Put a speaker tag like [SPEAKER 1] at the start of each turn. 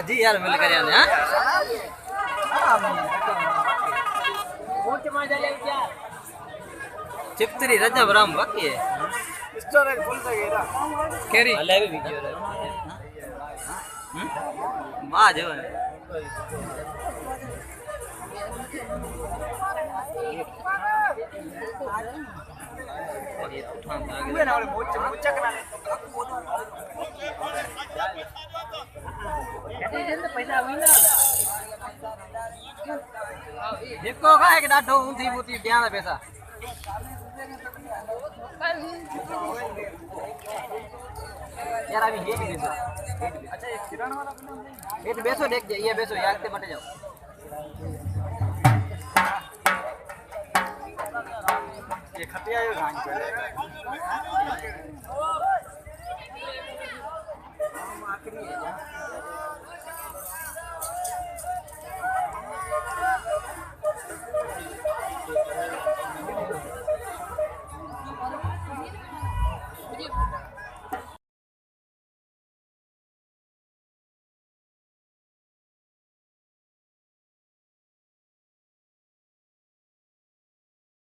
[SPEAKER 1] जी यार मिल कर यार चिप्तरी रजा बराम बाकी है
[SPEAKER 2] स्टोरेज फुल तक
[SPEAKER 1] केरी ले भी वीडियो मां जो है ये उठा
[SPEAKER 2] वे ना मोचा कना
[SPEAKER 1] देखो का है कि डाढो ऊंधी मूती ध्यान पैसा यार अभी ये भी बेचो
[SPEAKER 2] अच्छा ये किरण वाला
[SPEAKER 1] ये बेचो देख ये बेचो यार ते मटे जाओ
[SPEAKER 2] ये खटिया है घांग पे आखिरी है